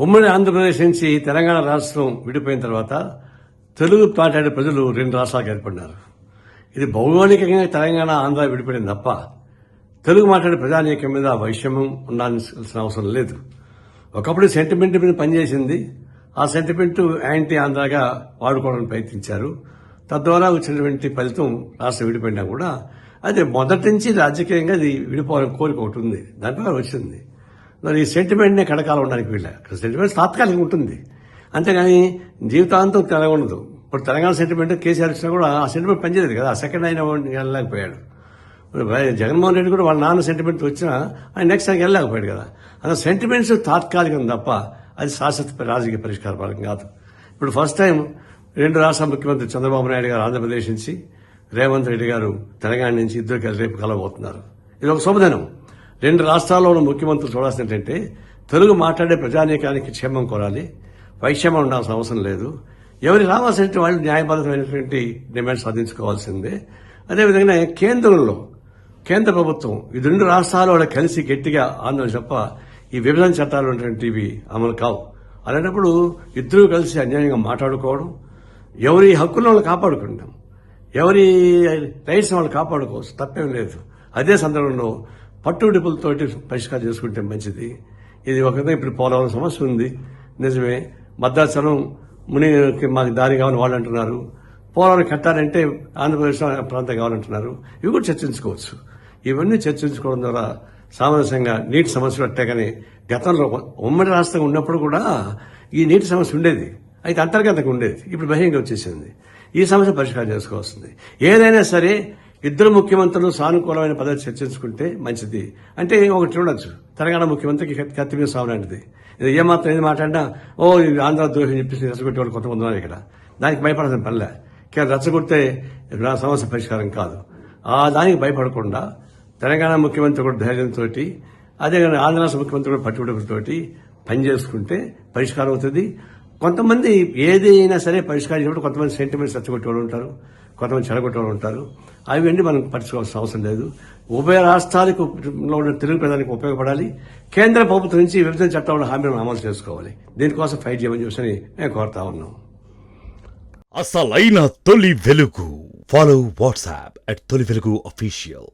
ఉమ్మడి ఆంధ్రప్రదేశ్ నుంచి తెలంగాణ రాష్ట్రం విడిపోయిన తర్వాత తెలుగు మాట్లాడే ప్రజలు 2 రాష్ట్రాలకు ఏర్పడినారు. ఇది భౌగోళికంగా తెలంగాణ ఆంధ్ర విడిపోయింది తప్ప తెలుగు మాట్లాడే ప్రజానీకం మీద వైషమ్యం ఉండాల్సిన అవసరం లేదు. ఒకప్పుడు సెంటిమెంట్ మీద పనిచేసింది. ఆ సెంటిమెంట్ యాంటీ ఆంధ్రాగా వాడుకోవడానికి ప్రయత్నించారు. తద్వారా వచ్చినటువంటి ఫలితం రాష్ట్రం విడిపోయినా కూడా అది మొదటి నుంచి రాజకీయంగా అది విడిపోవాలని కోరిక ఒకటి ఉంది. దానిపై వచ్చింది. మరి ఈ సెంటిమెంట్నే కడకాలం ఉండడానికి వీళ్ళ సెంటిమెంట్ తాత్కాలికంగా ఉంటుంది, అంతేగాని జీవితాంతం తెలంగాణ ఉండదు. ఇప్పుడు తెలంగాణ సెంటిమెంట్ కేసీఆర్ వచ్చినా కూడా ఆ సెంటిమెంట్ పనిచేయలేదు కదా. ఆ సెకండ్ అయిన వెళ్ళలేకపోయాడు. జగన్మోహన్ రెడ్డి కూడా వాళ్ళ నాన్న సెంటిమెంట్ వచ్చినా ఆయన నెక్స్ట్ ఆయన వెళ్ళలేకపోయాడు కదా. అందులో సెంటిమెంట్స్ తాత్కాలికం తప్ప అది శాశ్వత రాజకీయ పరిష్కారం కాదు. ఇప్పుడు ఫస్ట్ టైం 2 రాష్ట్రాల ముఖ్యమంత్రి చంద్రబాబు నాయుడు గారు ఆంధ్రప్రదేశ్ నుంచి, రేవంత్ రెడ్డి గారు తెలంగాణ నుంచి ఇద్దరు రేపు కలవబోతున్నారు. ఇది ఒక శుభదినం. 2 రాష్ట్రాల్లో ఉన్న ముఖ్యమంత్రులు చూడాల్సిన ఏంటంటే తెలుగు మాట్లాడే ప్రజానీకానికి క్షేమం కోరాలి, వైషమ్యం ఉండాల్సిన అవసరం లేదు. ఎవరి రావాల్సినటువంటి వాళ్ళు న్యాయబద్ధమైనటువంటి డిమాండ్ సాధించుకోవాల్సిందే. అదేవిధంగా కేంద్ర ప్రభుత్వం ఈ 2 రాష్ట్రాలు వాళ్ళకి కలిసి గట్టిగా ఆందోళన తప్ప ఈ విభజన చట్టాలు ఉన్నటువంటివి అమలు కావు. అలాంటప్పుడు ఇద్దరూ కలిసి అన్యాయంగా మాట్లాడుకోవడం, ఎవరి హక్కులను వాళ్ళు కాపాడుకుంటాం, ఎవరి రైట్స్ వాళ్ళు కాపాడుకోవచ్చు, తప్పేం లేదు. అదే సందర్భంలో పట్టుడిపులతోటి పరిష్కారం చేసుకుంటే మంచిది. ఇది ఒక విధంగా ఇప్పుడు పోలవరం సమస్య ఉంది, నిజమే. భద్రాచలం మునికి మాకు దారి కావాలని వాళ్ళు అంటున్నారు. పోలవరం కట్టాలంటే ఆంధ్రప్రదేశ్ ప్రాంతం కావాలంటున్నారు. ఇవి కూడా చర్చించుకోవచ్చు. ఇవన్నీ చర్చించుకోవడం ద్వారా సామరస్యంగా నీటి సమస్యలు అట్టే. కానీ గతంలో ఉమ్మడి రాష్ట్రంగా ఉన్నప్పుడు కూడా ఈ నీటి సమస్య ఉండేది, అయితే అంతర్గతంగా ఉండేది. ఇప్పుడు బహిరంగ వచ్చేసింది. ఈ సమస్య పరిష్కారం చేసుకోవాల్సింది. ఏదైనా సరే ఇద్దరు ముఖ్యమంత్రులు సానుకూలమైన పద్ధతి చర్చించుకుంటే మంచిది. అంటే ఒకటి చూడొచ్చు, తెలంగాణ ముఖ్యమంత్రికి కత్తి మీద సాగు లాంటిది. ఇది ఏమాత్రం ఏది మాట్లాడినా ఇది ఆంధ్ర ద్రోహి అని చెప్పేసి రెచ్చగొట్టే వాళ్ళు కొంతమంది ఉన్నారు ఇక్కడ. దానికి భయపడాల్సిన పనిలే. కేవలం రెచ్చగొడితే నా సమస్య పరిష్కారం కాదు. దానికి భయపడకుండా తెలంగాణ ముఖ్యమంత్రి కూడా ధైర్యంతో, అదే ఆంధ్ర రాష్ట్ర ముఖ్యమంత్రి కూడా పట్టుబడులతోటి పనిచేసుకుంటే పరిష్కారం అవుతుంది. కొంతమంది ఏదైనా సరే పరిష్కారం చేసినప్పుడు కొంతమంది సెంటిమెంట్స్ రెచ్చగొట్టేవాళ్ళు ఉంటారు, కొంతమంది చెడగొట్టేవాళ్ళు ఉంటారు. అవన్నీ మనం పట్టించుకోవాల్సిన అవసరం లేదు. ఉభయ రాష్ట్రాలకు ఉన్న తెలుగు ప్రజలకు ఉపయోగపడాలి. కేంద్ర ప్రభుత్వం నుంచి విభజన చట్టాలను హామీలను అమలు చేసుకోవాలి. దీనికోసం ఫైట్ చేయమని చూసి మేము కోరుతా ఉన్నాం. అసలైన తొలి వెలుగు. ఫాలో వాట్సాప్ @తొలి వెలుగు అఫీషియల్.